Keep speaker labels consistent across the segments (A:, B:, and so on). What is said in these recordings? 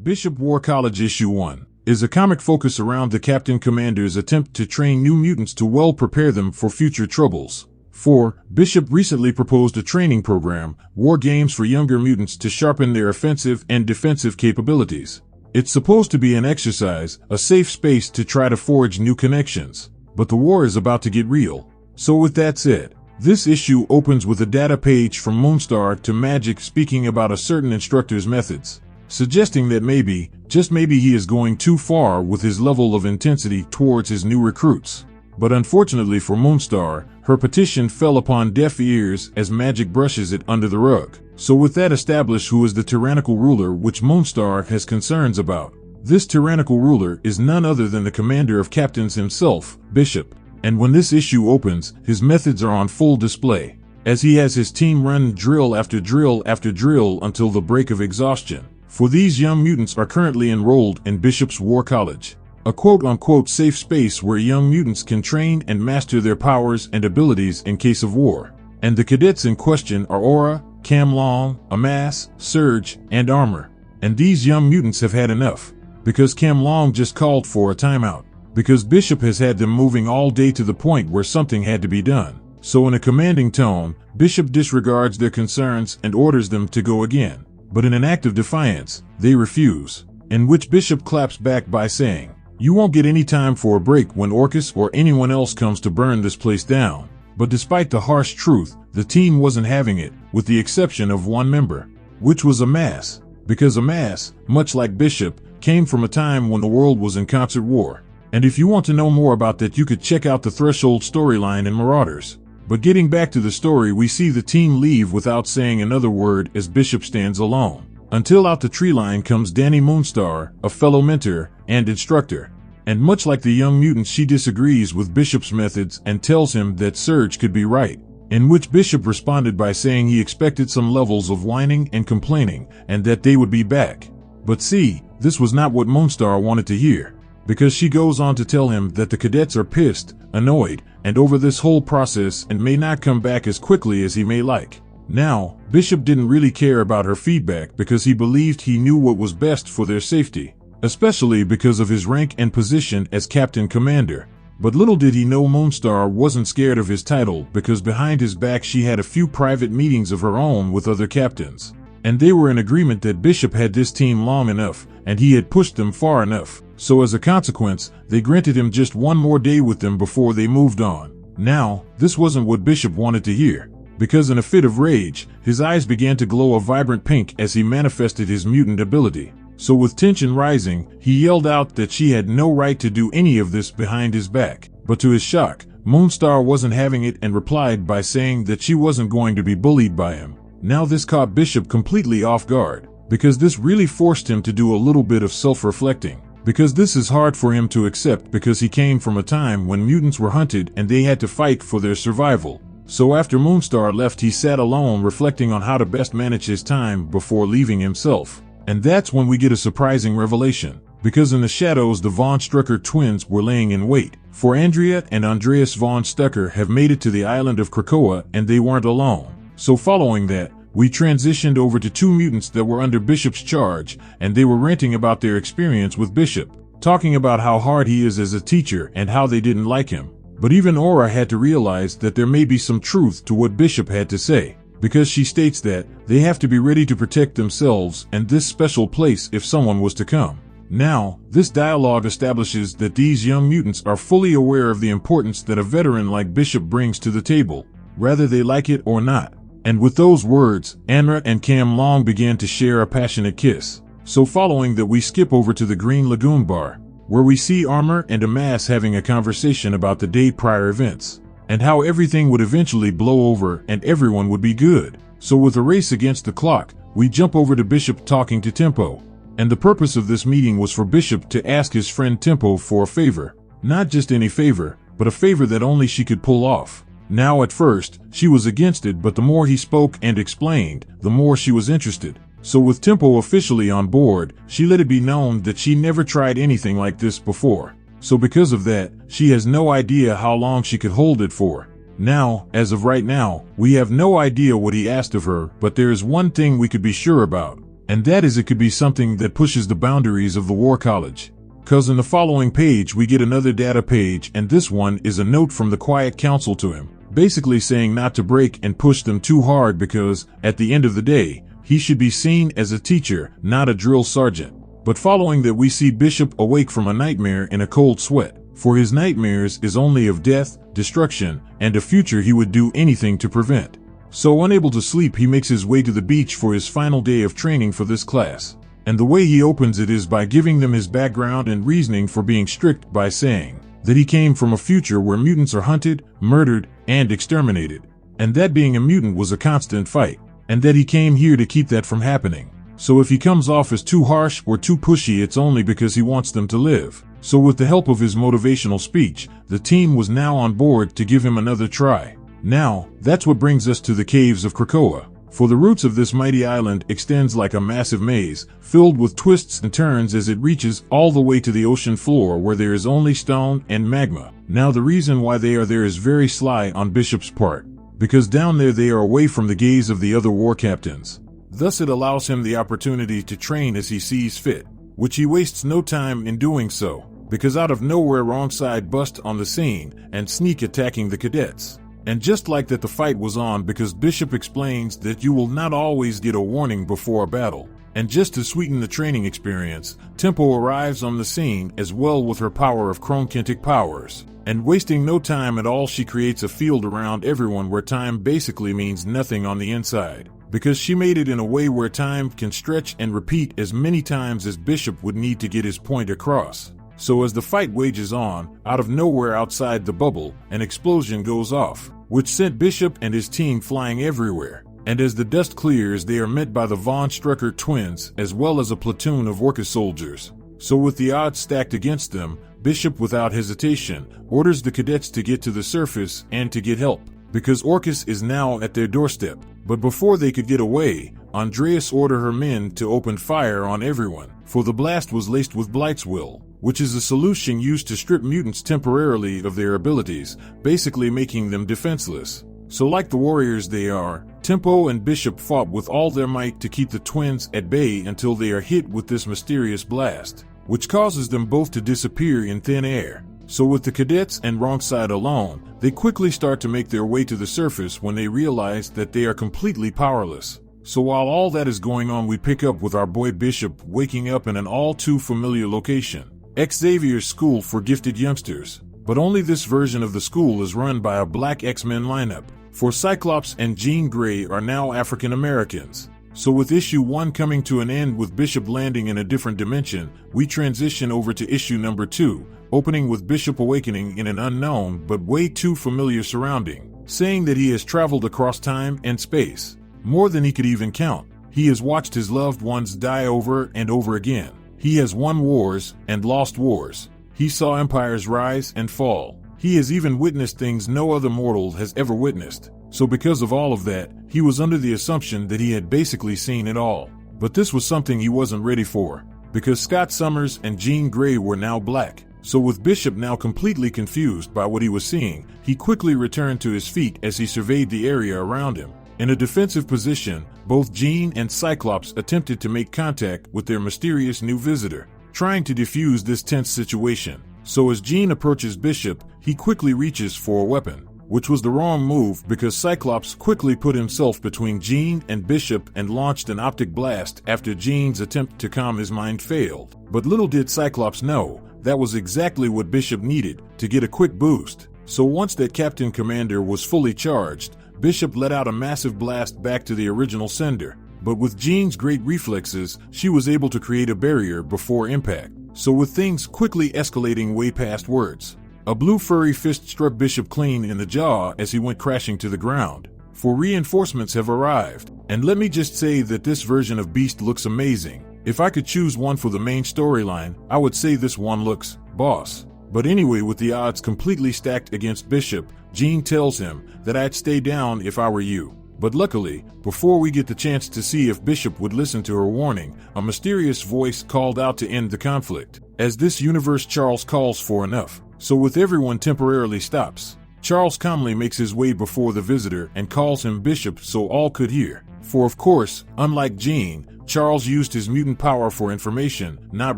A: Bishop War College Issue 1 is a comic focus around the Captain Commander's attempt to train new mutants to well prepare them for future troubles. 4. Bishop recently proposed a training program, war games for younger mutants to sharpen their offensive and defensive capabilities. It's supposed to be an exercise, a safe space to try to forge new connections. But the war is about to get real. So with that said, this issue opens with a data page from Moonstar to Magic speaking about a certain instructor's methods, suggesting that maybe, just maybe, he is going too far with his level of intensity towards his new recruits. But unfortunately for Moonstar, her petition fell upon deaf ears as Magic brushes it under the rug. So with that established, who is the tyrannical ruler which Moonstar has concerns about? This tyrannical ruler is none other than the commander of captains himself, Bishop. And when this issue opens, his methods are on full display, as he has his team run drill after drill after drill until the break of exhaustion. For these young mutants are currently enrolled in Bishop's War College, a quote-unquote safe space where young mutants can train and master their powers and abilities in case of war. And the cadets in question are Aura, Cam Long, Amass, Surge, and Armor. And these young mutants have had enough, because Cam Long just called for a timeout, because Bishop has had them moving all day to the point where something had to be done. So in a commanding tone, Bishop disregards their concerns and orders them to go again. But in an act of defiance, they refuse, in which Bishop claps back by saying, "You won't get any time for a break when Orchis or anyone else comes to burn this place down." But despite the harsh truth, the team wasn't having it, with the exception of one member, which was Amass, because Amass, much like Bishop, came from a time when the world was in concert war. And if you want to know more about that, you could check out the Threshold storyline in Marauders. But getting back to the story, we see the team leave without saying another word as Bishop stands alone, until out the tree line comes Danny Moonstar, a fellow mentor and instructor. And much like the young mutant, she disagrees with Bishop's methods and tells him that Surge could be right, in which Bishop responded by saying he expected some levels of whining and complaining and that they would be back. But see, this was not what Moonstar wanted to hear, because she goes on to tell him that the cadets are pissed, annoyed, and over this whole process and may not come back as quickly as he may like. Now, Bishop didn't really care about her feedback because he believed he knew what was best for their safety, especially because of his rank and position as Captain Commander. But little did he know Moonstar wasn't scared of his title, because behind his back she had a few private meetings of her own with other captains. And they were in agreement that Bishop had this team long enough, and he had pushed them far enough. So as a consequence, they granted him just one more day with them before they moved on. Now, this wasn't what Bishop wanted to hear, because in a fit of rage, his eyes began to glow a vibrant pink as he manifested his mutant ability. So with tension rising, he yelled out that she had no right to do any of this behind his back. But to his shock, Moonstar wasn't having it and replied by saying that she wasn't going to be bullied by him. Now this caught Bishop completely off guard, because this really forced him to do a little bit of self-reflecting. Because this is hard for him to accept, because he came from a time when mutants were hunted and they had to fight for their survival. So after Moonstar left, he sat alone reflecting on how to best manage his time before leaving himself. And that's when we get a surprising revelation, because in the shadows the Von Strucker twins were laying in wait, for Andrea and Andreas Von Stucker have made it to the island of Krakoa and they weren't alone. So following that, we transitioned over to two mutants that were under Bishop's charge, and they were ranting about their experience with Bishop, talking about how hard he is as a teacher and how they didn't like him. But even Aura had to realize that there may be some truth to what Bishop had to say, because she states that they have to be ready to protect themselves and this special place if someone was to come. Now, this dialogue establishes that these young mutants are fully aware of the importance that a veteran like Bishop brings to the table, whether they like it or not. And with those words, Anra and Cam Long began to share a passionate kiss. So following that, we skip over to the Green Lagoon bar, where we see Armor and Amass having a conversation about the day prior events, and how everything would eventually blow over and everyone would be good. So with a race against the clock, we jump over to Bishop talking to Tempo. And the purpose of this meeting was for Bishop to ask his friend Tempo for a favor. Not just any favor, but a favor that only she could pull off. Now at first, she was against it, but the more he spoke and explained, the more she was interested. So with Tempo officially on board, she let it be known that she never tried anything like this before. So because of that, she has no idea how long she could hold it for. Now, as of right now, we have no idea what he asked of her, but there is one thing we could be sure about, and that is it could be something that pushes the boundaries of the War College. Cause in the following page we get another data page, and this one is a note from the Quiet Council to him, basically saying not to break and push them too hard because, at the end of the day, he should be seen as a teacher, not a drill sergeant. But following that we see Bishop awake from a nightmare in a cold sweat, for his nightmares is only of death, destruction, and a future he would do anything to prevent. So unable to sleep, he makes his way to the beach for his final day of training for this class. And the way he opens it is by giving them his background and reasoning for being strict by saying that he came from a future where mutants are hunted, murdered, and exterminated, and that being a mutant was a constant fight, and that he came here to keep that from happening. So if he comes off as too harsh or too pushy, it's only because he wants them to live. So with the help of his motivational speech, the team was now on board to give him another try. Now, that's what brings us to the caves of Krakoa. For the roots of this mighty island extends like a massive maze, filled with twists and turns as it reaches all the way to the ocean floor where there is only stone and magma. Now the reason why they are there is very sly on Bishop's part, because down there they are away from the gaze of the other war captains. Thus it allows him the opportunity to train as he sees fit, which he wastes no time in doing so, because out of nowhere Wrongside bust on the scene and sneak attacking the cadets. And just like that, the fight was on because Bishop explains that you will not always get a warning before a battle. And just to sweeten the training experience, Tempo arrives on the scene as well with her power of chronokinetic powers. And wasting no time at all, she creates a field around everyone where time basically means nothing on the inside. Because she made it in a way where time can stretch and repeat as many times as Bishop would need to get his point across. So as the fight wages on, out of nowhere outside the bubble, an explosion goes off, which sent Bishop and his team flying everywhere. And as the dust clears, they are met by the Von Strucker twins, as well as a platoon of Orchis soldiers. So with the odds stacked against them, Bishop without hesitation orders the cadets to get to the surface and to get help, because Orchis is now at their doorstep. But before they could get away, Andreas ordered her men to open fire on everyone, for the blast was laced with Blight's will, which is a solution used to strip mutants temporarily of their abilities, basically making them defenseless. So like the warriors they are, Tempo and Bishop fought with all their might to keep the twins at bay until they are hit with this mysterious blast, which causes them both to disappear in thin air. So with the cadets and Wrongside alone, they quickly start to make their way to the surface when they realize that they are completely powerless. So while all that is going on, we pick up with our boy Bishop waking up in an all too familiar location, Xavier's School for Gifted Youngsters. But only this version of the school is run by a black X-Men lineup, for Cyclops and Jean Grey are now African Americans. So with issue 1 coming to an end with Bishop landing in a different dimension, we transition over to issue number 2, opening with Bishop awakening in an unknown but way too familiar surrounding, saying that he has traveled across time and space, more than he could even count. He has watched his loved ones die over and over again. He has won wars and lost wars. He saw empires rise and fall. He has even witnessed things no other mortal has ever witnessed. So because of all of that, he was under the assumption that he had basically seen it all. But this was something he wasn't ready for, because Scott Summers and Jean Grey were now black. So with Bishop now completely confused by what he was seeing, he quickly returned to his feet as he surveyed the area around him. In a defensive position, both Jean and Cyclops attempted to make contact with their mysterious new visitor, trying to defuse this tense situation. So as Jean approaches Bishop, he quickly reaches for a weapon, which was the wrong move because Cyclops quickly put himself between Jean and Bishop and launched an optic blast after Jean's attempt to calm his mind failed. But little did Cyclops know, that was exactly what Bishop needed to get a quick boost. So once that Captain Commander was fully charged, Bishop let out a massive blast back to the original sender. But with Jean's great reflexes, she was able to create a barrier before impact. So with things quickly escalating way past words, a blue furry fist struck Bishop clean in the jaw as he went crashing to the ground. For reinforcements have arrived, and let me just say that this version of Beast looks amazing. If I could choose one for the main storyline, I would say this one looks boss. But anyway, with the odds completely stacked against Bishop, Jean tells him that I'd stay down if I were you. But luckily, before we get the chance to see if Bishop would listen to her warning, a mysterious voice called out to end the conflict. As this universe, Charles calls for enough. So with everyone temporarily stops, Charles calmly makes his way before the visitor and calls him Bishop so all could hear. For of course, unlike Jean, Charles used his mutant power for information, not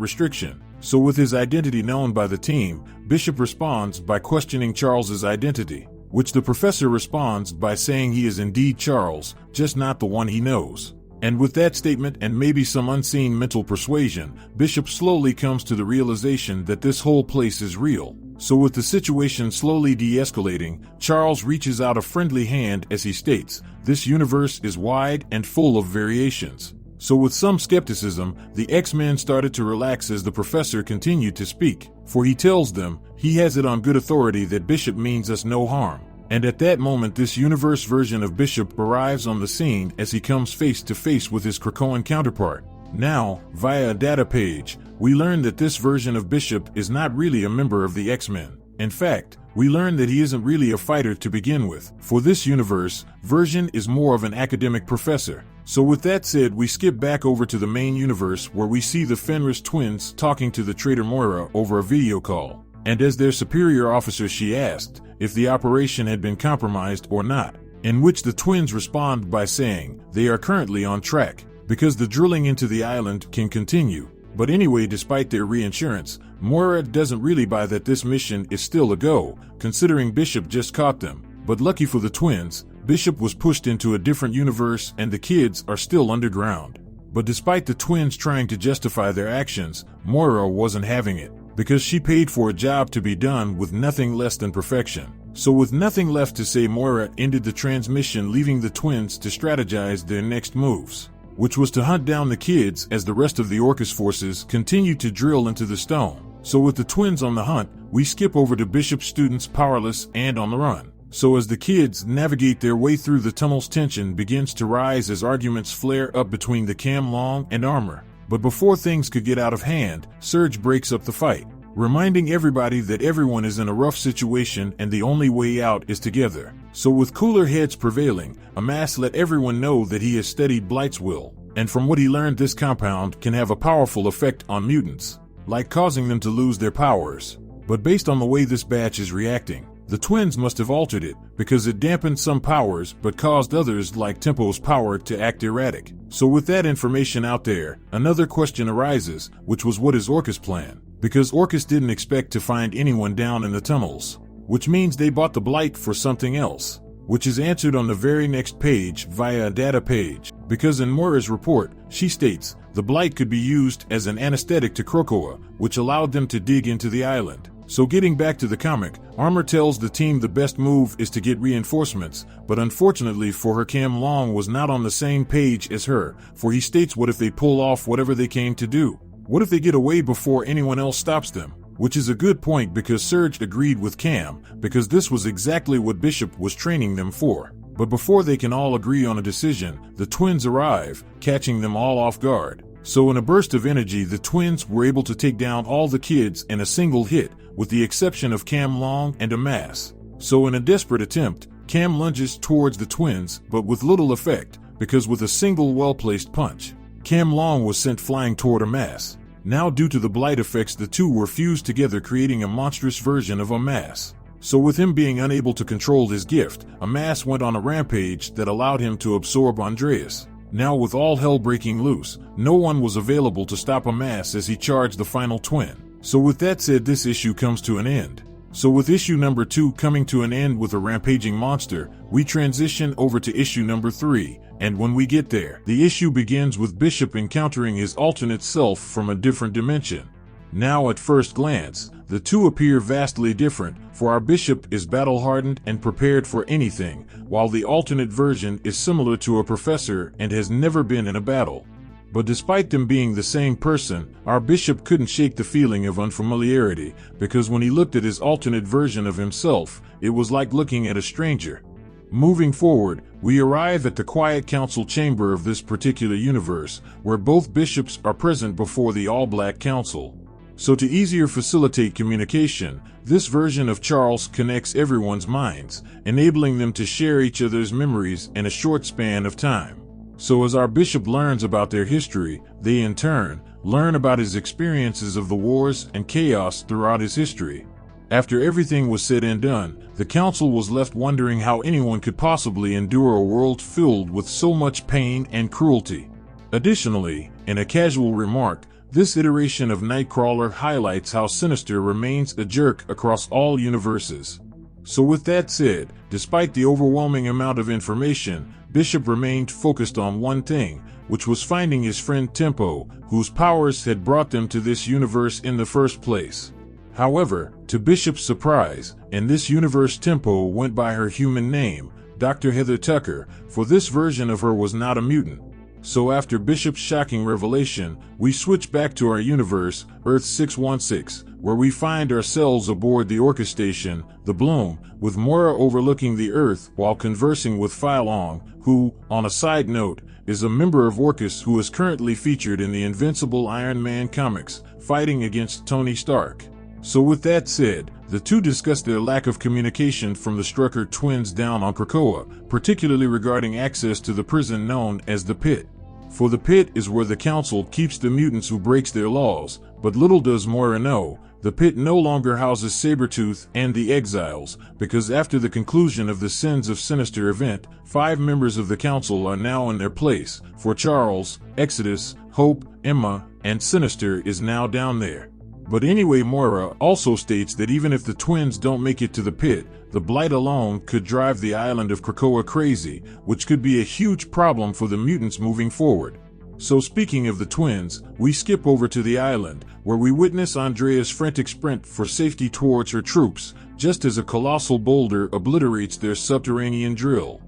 A: restriction. So with his identity known by the team, Bishop responds by questioning Charles's identity, which the professor responds by saying he is indeed Charles, just not the one he knows. And with that statement and maybe some unseen mental persuasion, Bishop slowly comes to the realization that this whole place is real. So with the situation slowly de-escalating, Charles reaches out a friendly hand as he states, "This universe is wide and full of variations." So with some skepticism, the X-Men started to relax as the professor continued to speak, for he tells them, he has it on good authority that Bishop means us no harm. And at that moment this universe version of Bishop arrives on the scene as he comes face to face with his Krakoan counterpart. Now, via a data page, we learn that this version of Bishop is not really a member of the X-Men. In fact, we learn that he isn't really a fighter to begin with. For this universe, Version is more of an academic professor. So with that said, we skip back over to the main universe where we see the Fenris twins talking to the traitor Moira over a video call. And as their superior officer she asked if the operation had been compromised or not, in which the twins respond by saying they are currently on track, because the drilling into the island can continue. But anyway, despite their reassurance, Moira doesn't really buy that this mission is still a go, considering Bishop just caught them. But lucky for the twins, Bishop was pushed into a different universe and the kids are still underground. But despite the twins trying to justify their actions, Moira wasn't having it, because she paid for a job to be done with nothing less than perfection. So with nothing left to say, Moira ended the transmission, leaving the twins to strategize their next moves, which was to hunt down the kids as the rest of the Orchis forces continued to drill into the stone. So with the twins on the hunt, we skip over to Bishop's students powerless and on the run. So as the kids navigate their way through the tunnels, tension begins to rise as arguments flare up between the Cam Long and Armor. But before things could get out of hand, Surge breaks up the fight, reminding everybody that everyone is in a rough situation and the only way out is together. So with cooler heads prevailing, Amass let everyone know that he has studied Blight's will, and from what he learned, this compound can have a powerful effect on mutants, like causing them to lose their powers. But based on the way this batch is reacting, the twins must have altered it, because it dampened some powers but caused others like Tempo's power to act erratic. So with that information out there, another question arises, which was what is Orchis' plan? Because Orchis didn't expect to find anyone down in the tunnels, which means they bought the Blight for something else, which is answered on the very next page via a data page. Because in Moira's report, she states, the Blight could be used as an anesthetic to Krakoa, which allowed them to dig into the island. So getting back to the comic, Armor tells the team the best move is to get reinforcements, but unfortunately for her, Cam Long was not on the same page as her, for he states, what if they pull off whatever they came to do? What if they get away before anyone else stops them? Which is a good point, because Surge agreed with Cam, because this was exactly what Bishop was training them for. But before they can all agree on a decision, the twins arrive, catching them all off guard. So in a burst of energy, the twins were able to take down all the kids in a single hit, with the exception of Cam Long and Amass. So in a desperate attempt, Cam lunges towards the twins, but with little effect, because with a single well-placed punch, Cam Long was sent flying toward Amass. Now due to the Blight effects, the two were fused together, creating a monstrous version of Amass. So with him being unable to control his gift, Amass went on a rampage that allowed him to absorb Andreas. Now with all hell breaking loose, no one was available to stop Amass as he charged the final twin. So with that said, this issue comes to an end. So with issue number 2 coming to an end with a rampaging monster, we transition over to issue number 3, and when we get there, the issue begins with Bishop encountering his alternate self from a different dimension. Now at first glance, the two appear vastly different, for our Bishop is battle-hardened and prepared for anything, while the alternate version is similar to a professor and has never been in a battle. But despite them being the same person, our Bishop couldn't shake the feeling of unfamiliarity, because when he looked at his alternate version of himself, it was like looking at a stranger. Moving forward, we arrive at the quiet council chamber of this particular universe, where both bishops are present before the all-black council. So to easier facilitate communication, this version of Charles connects everyone's minds, enabling them to share each other's memories in a short span of time. So as our Bishop learns about their history, they in turn learn about his experiences of the wars and chaos throughout his history. After everything was said and done, the council was left wondering how anyone could possibly endure a world filled with so much pain and cruelty. Additionally, in a casual remark, this iteration of Nightcrawler highlights how Sinister remains a jerk across all universes. So with that said, despite the overwhelming amount of information, Bishop remained focused on one thing, which was finding his friend Tempo, whose powers had brought them to this universe in the first place. However, to Bishop's surprise, in this universe Tempo went by her human name, Dr. Heather Tucker, for this version of her was not a mutant. So after Bishop's shocking revelation, we switch back to our universe, Earth 616, where we find ourselves aboard the Orchis station, the Bloom, with Moira overlooking the Earth while conversing with Phylong, who, on a side note, is a member of Orchis who is currently featured in the Invincible Iron Man comics, fighting against Tony Stark. So with that said, the two discuss their lack of communication from the Strucker twins down on Krakoa, particularly regarding access to the prison known as the Pit. For the Pit is where the Council keeps the mutants who breaks their laws, but little does Moira know, the Pit no longer houses Sabretooth and the Exiles, because after the conclusion of the Sins of Sinister event, 5 members of the Council are now in their place, for Charles, Exodus, Hope, Emma, and Sinister is now down there. But anyway, Moira also states that even if the twins don't make it to the Pit, the Blight alone could drive the island of Krakoa crazy, which could be a huge problem for the mutants moving forward. So speaking of the twins, we skip over to the island, where we witness Andrea's frantic sprint for safety towards her troops, just as a colossal boulder obliterates their subterranean drill.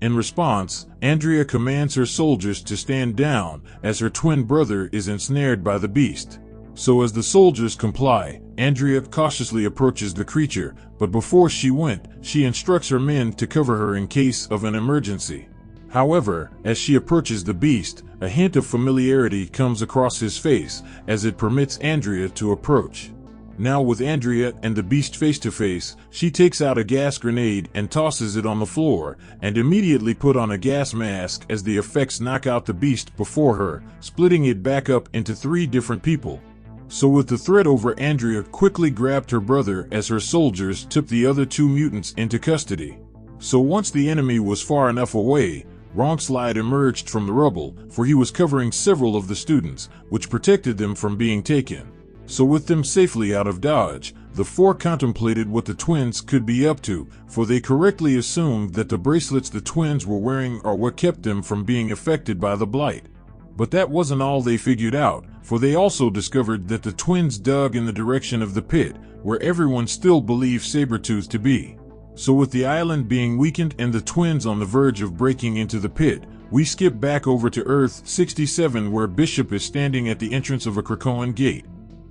A: In response, Andrea commands her soldiers to stand down, as her twin brother is ensnared by the beast. So as the soldiers comply, Andrea cautiously approaches the creature, but before she went, she instructs her men to cover her in case of an emergency. However, as she approaches the beast, a hint of familiarity comes across his face, as it permits Andrea to approach. Now with Andrea and the beast face to face, she takes out a gas grenade and tosses it on the floor, and immediately put on a gas mask as the effects knock out the beast before her, splitting it back up into 3 different people. So with the threat over, Andrea quickly grabbed her brother as her soldiers took the other 2 mutants into custody. So once the enemy was far enough away, Wrongslide emerged from the rubble, for he was covering several of the students, which protected them from being taken. So with them safely out of dodge, the 4 contemplated what the twins could be up to, for they correctly assumed that the bracelets the twins were wearing are what kept them from being affected by the Blight. But that wasn't all they figured out, for they also discovered that the twins dug in the direction of the Pit, where everyone still believed Sabretooth to be. So with the island being weakened and the twins on the verge of breaking into the Pit, we skip back over to Earth 67, where Bishop is standing at the entrance of a Krakoan gate.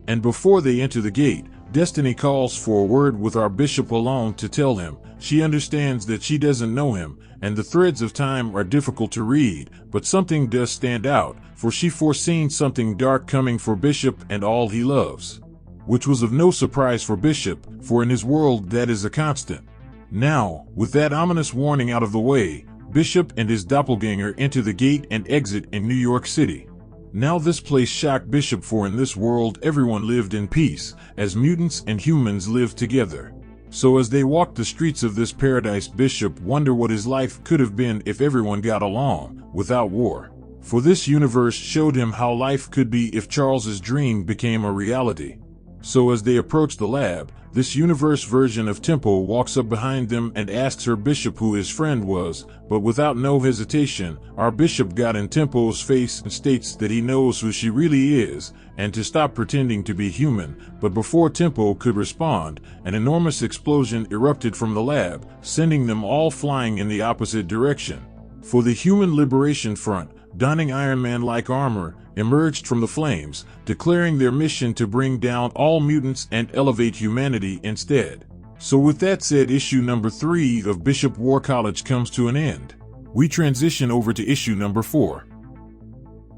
A: And before they enter the gate, Destiny calls for a word with our Bishop alone to tell him she understands that she doesn't know him, and the threads of time are difficult to read, but something does stand out, for she foreseen something dark coming for Bishop and all he loves. Which was of no surprise for Bishop, for in his world that is a constant. Now, with that ominous warning out of the way, Bishop and his doppelganger enter the gate and exit in New York City. Now this place shocked Bishop, for in this world everyone lived in peace, as mutants and humans lived together. So as they walked the streets of this paradise, Bishop wondered what his life could have been if everyone got along, without war. For this universe showed him how life could be if Charles's dream became a reality. So as they approached the lab, this universe version of Tempo walks up behind them and asks her Bishop who his friend was, but without no hesitation, our Bishop got in Tempo's face and states that he knows who she really is, and to stop pretending to be human. But before Tempo could respond, an enormous explosion erupted from the lab, sending them all flying in the opposite direction. For the Human Liberation Front, donning Iron Man-like armor, emerged from the flames, declaring their mission to bring down all mutants and elevate humanity instead. So with that said, issue number 3 of Bishop War College comes to an end. We transition over to issue number 4.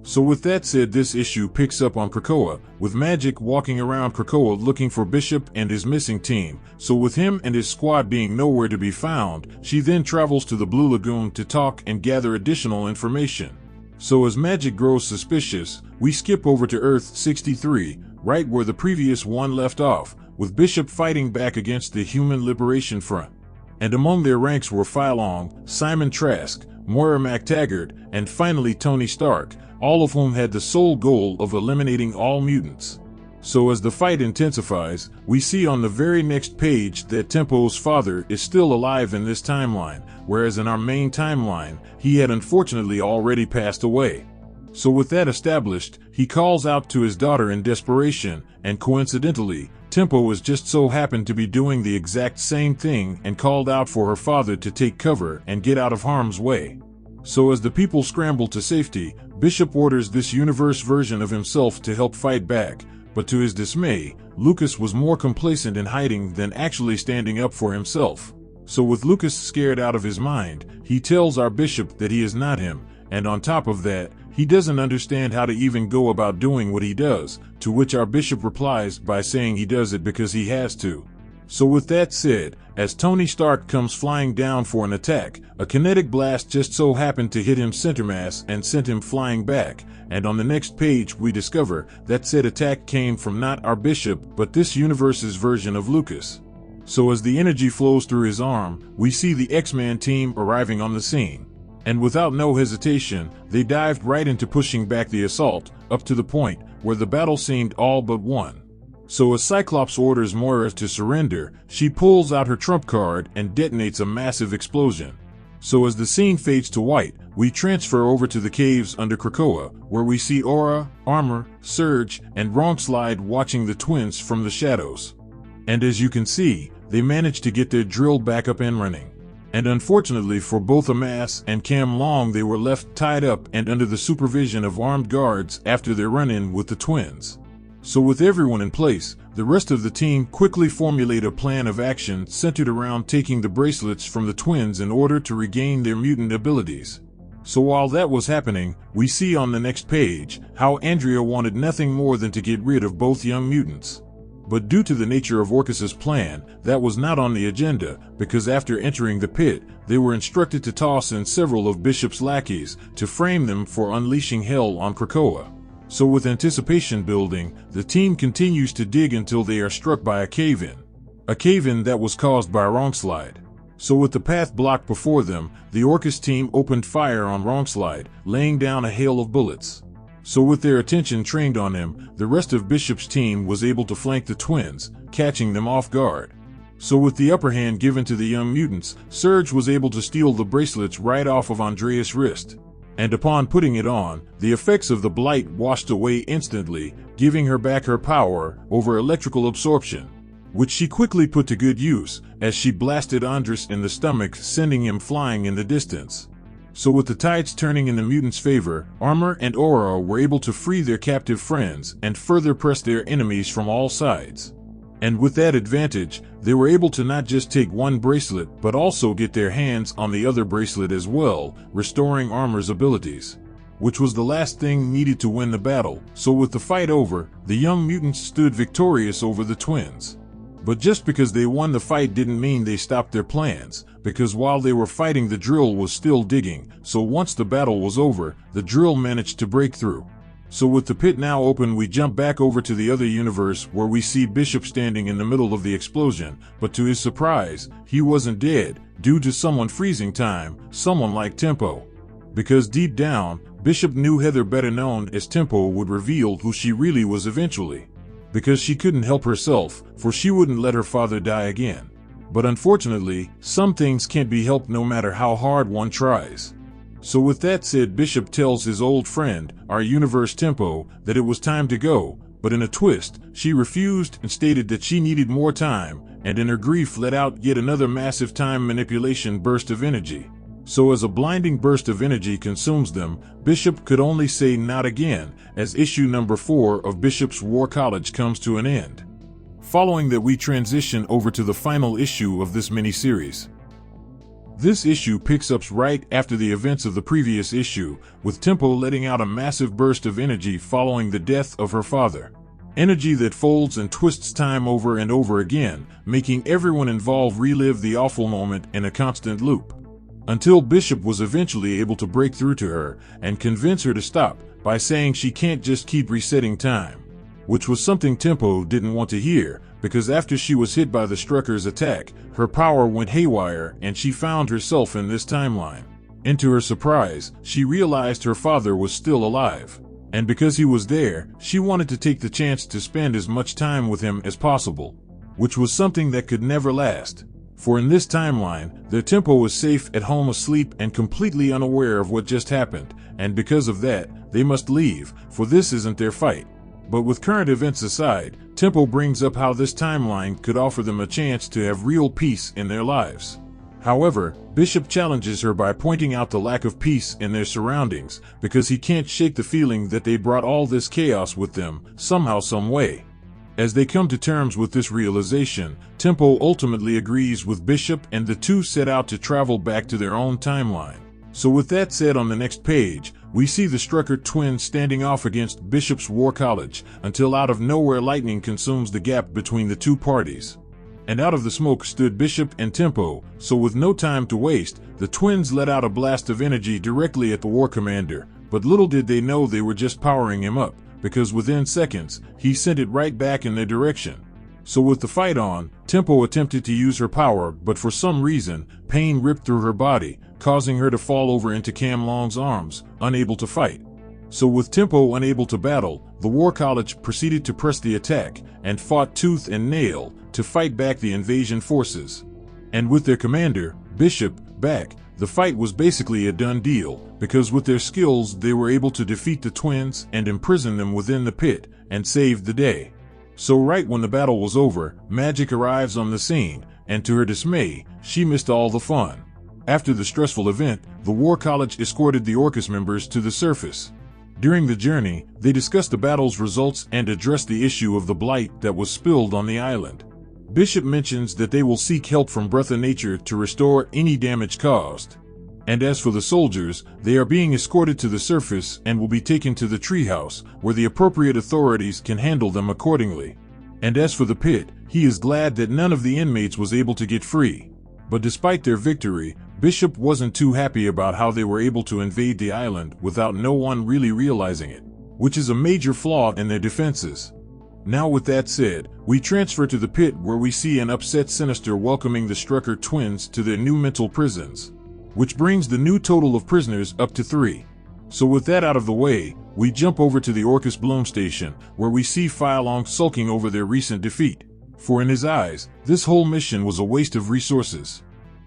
A: So with that said, this issue picks up on Krakoa, with Magic walking around Krakoa looking for Bishop and his missing team. So with him and his squad being nowhere to be found, she then travels to the Blue Lagoon to talk and gather additional information. So as Magic grows suspicious, we skip over to Earth 63, right where the previous one left off, with Bishop fighting back against the Human Liberation Front. And among their ranks were Phylong, Simon Trask, Moira MacTaggart, and finally Tony Stark, all of whom had the sole goal of eliminating all mutants. So as the fight intensifies, we see on the very next page that Tempo's father is still alive in this timeline, whereas in our main timeline, he had unfortunately already passed away. So with that established, he calls out to his daughter in desperation, and coincidentally, Tempo has just so happened to be doing the exact same thing and called out for her father to take cover and get out of harm's way. So as the people scramble to safety, Bishop orders this universe version of himself to help fight back, but to his dismay, Lucas was more complacent in hiding than actually standing up for himself. So with Lucas scared out of his mind, he tells our Bishop that he is not him, and on top of that, he doesn't understand how to even go about doing what he does, to which our Bishop replies by saying he does it because he has to. So with that said, as Tony Stark comes flying down for an attack, a kinetic blast just so happened to hit him center mass and sent him flying back, and on the next page we discover that said attack came from not our Bishop but this universe's version of Lucas. So as the energy flows through his arm, we see the X-Men team arriving on the scene. And without no hesitation, they dived right into pushing back the assault, up to the point where the battle seemed all but won. So as Cyclops orders Moira to surrender, she pulls out her trump card and detonates a massive explosion. So as the scene fades to white, we transfer over to the caves under Krakoa, where we see Aura, Armor, Surge, and Wrongslide watching the twins from the shadows. And as you can see, they manage to get their drill back up and running. And unfortunately for both Amass and Cam Long, they were left tied up and under the supervision of armed guards after their run-in with the twins. So with everyone in place, the rest of the team quickly formulate a plan of action centered around taking the bracelets from the twins in order to regain their mutant abilities. So while that was happening, we see on the next page how Andrea wanted nothing more than to get rid of both young mutants. But due to the nature of Orchis's plan, that was not on the agenda, because after entering the pit, they were instructed to toss in several of Bishop's lackeys to frame them for unleashing hell on Krakoa. So with anticipation building, the team continues to dig until they are struck by a cave-in. A cave-in that was caused by Wrongslide. So with the path blocked before them, the Orchis team opened fire on Wrongslide, laying down a hail of bullets. So with their attention trained on him, the rest of Bishop's team was able to flank the twins, catching them off guard. So with the upper hand given to the young mutants, Surge was able to steal the bracelets right off of Andrea's wrist. And upon putting it on, the effects of the blight washed away instantly, giving her back her power over electrical absorption, which she quickly put to good use, as she blasted Andres in the stomach, sending him flying in the distance. So with the tides turning in the mutants' favor, Armor and Aura were able to free their captive friends and further press their enemies from all sides. And with that advantage, they were able to not just take one bracelet but also get their hands on the other bracelet as well, restoring Armor's abilities, which was the last thing needed to win the battle. So with the fight over, the young mutants stood victorious over the twins. But just because they won the fight didn't mean they stopped their plans, because while they were fighting, the drill was still digging. So once the battle was over, the drill managed to break through. So with the pit now open, we jump back over to the other universe where we see Bishop standing in the middle of the explosion, but to his surprise, he wasn't dead, due to someone freezing time, someone like Tempo. Because deep down, Bishop knew Heather, better known as Tempo, would reveal who she really was eventually. Because she couldn't help herself, for she wouldn't let her father die again. But unfortunately, some things can't be helped no matter how hard one tries. So with that said, Bishop tells his old friend, our universe Tempo, that it was time to go, but in a twist, she refused and stated that she needed more time, and in her grief let out yet another massive time manipulation burst of energy. So as a blinding burst of energy consumes them, Bishop could only say not again, as issue number 4 of Bishop's War Collage comes to an end. Following that, we transition over to the final issue of this mini-series. This issue picks up right after the events of the previous issue, with Tempo letting out a massive burst of energy following the death of her father. Energy that folds and twists time over and over again, making everyone involved relive the awful moment in a constant loop. Until Bishop was eventually able to break through to her and convince her to stop by saying she can't just keep resetting time. which was something Tempo didn't want to hear, because after she was hit by the Strucker's attack, her power went haywire and she found herself in this timeline. And to her surprise, she realized her father was still alive. And because he was there, she wanted to take the chance to spend as much time with him as possible, which was something that could never last. For in this timeline, their Tempo was safe at home asleep and completely unaware of what just happened, and because of that, they must leave, for this isn't their fight. But with current events aside, Tempo brings up how this timeline could offer them a chance to have real peace in their lives. However, Bishop challenges her by pointing out the lack of peace in their surroundings, because he can't shake the feeling that they brought all this chaos with them, somehow, some way. As they come to terms with this realization, Tempo ultimately agrees with Bishop and the two set out to travel back to their own timeline. So with that said, on the next page, we see the Strucker twins standing off against Bishop's War College, until out of nowhere lightning consumes the gap between the two parties. And out of the smoke stood Bishop and Tempo, so with no time to waste, the twins let out a blast of energy directly at the War Commander, but little did they know they were just powering him up, because within seconds, he sent it right back in their direction. So with the fight on, Tempo attempted to use her power, but for some reason, pain ripped through her body, causing her to fall over into Cam Long's arms, unable to fight. So with Tempo unable to battle, the War College proceeded to press the attack, and fought tooth and nail to fight back the invasion forces. And with their commander, Bishop, back, the fight was basically a done deal, because with their skills they were able to defeat the twins and imprison them within the pit, and save the day. So right when the battle was over, Magic arrives on the scene, and to her dismay, she missed all the fun. After the stressful event, the War College escorted the Orchis members to the surface. During the journey, they discussed the battle's results and addressed the issue of the blight that was spilled on the island. Bishop mentions that they will seek help from Breath of Nature to restore any damage caused. And as for the soldiers, they are being escorted to the surface and will be taken to the treehouse, where the appropriate authorities can handle them accordingly. And as for the pit, he is glad that none of the inmates was able to get free. But despite their victory, Bishop wasn't too happy about how they were able to invade the island without no one really realizing it, which is a major flaw in their defenses. Now with that said, we transfer to the pit, where we see an upset Sinister welcoming the Strucker twins to their new mental prisons, which brings the new total of prisoners up to 3. So with that out of the way, we jump over to the Orchis Bloom Station, where we see Fylong sulking over their recent defeat. For in his eyes, this whole mission was a waste of resources.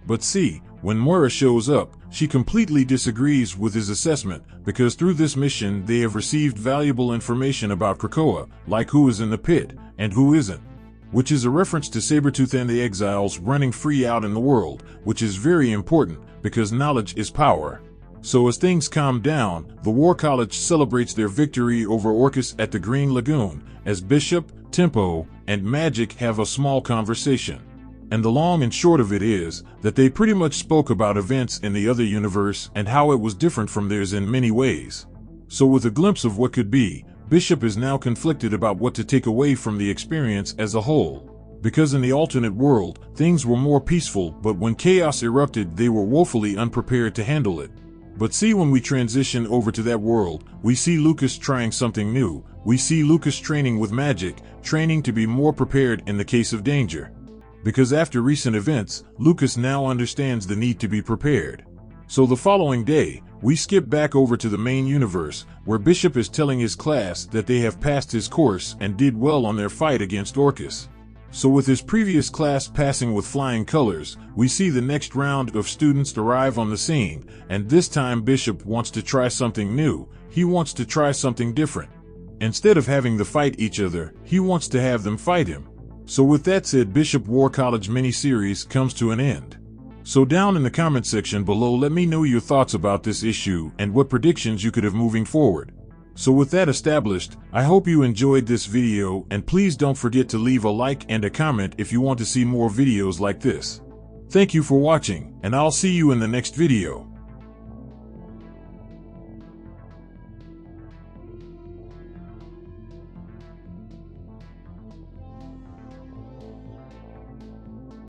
A: But see, when Moira shows up, she completely disagrees with his assessment, because through this mission they have received valuable information about Krakoa, like who is in the pit, and who isn't. Which is a reference to Sabretooth and the exiles running free out in the world, which is very important, because knowledge is power. So as things calm down, the War College celebrates their victory over Orchis at the Green Lagoon, as Bishop, Tempo, and Magic have a small conversation. And the long and short of it is that they pretty much spoke about events in the other universe and how it was different from theirs in many ways. So with a glimpse of what could be, Bishop is now conflicted about what to take away from the experience as a whole. Because in the alternate world, things were more peaceful, but when chaos erupted, they were woefully unprepared to handle it. But see, when we transition over to that world, we see Lucas trying something new. We see Lucas training with Magic, training to be more prepared in the case of danger. Because after recent events, Lucas now understands the need to be prepared. So the following day, we skip back over to the main universe, where Bishop is telling his class that they have passed his course and did well on their fight against Orchis. So with his previous class passing with flying colors, we see the next round of students arrive on the scene, and this time Bishop wants to try something new. He wants to try something different. Instead of having them fight each other, he wants to have them fight him. So with that said, Bishop War College mini-series comes to an end. So down in the comment section below, let me know your thoughts about this issue and what predictions you could have moving forward. So with that established, I hope you enjoyed this video, and please don't forget to leave a like and a comment if you want to see more videos like this. Thank you for watching, and I'll see you in the next video.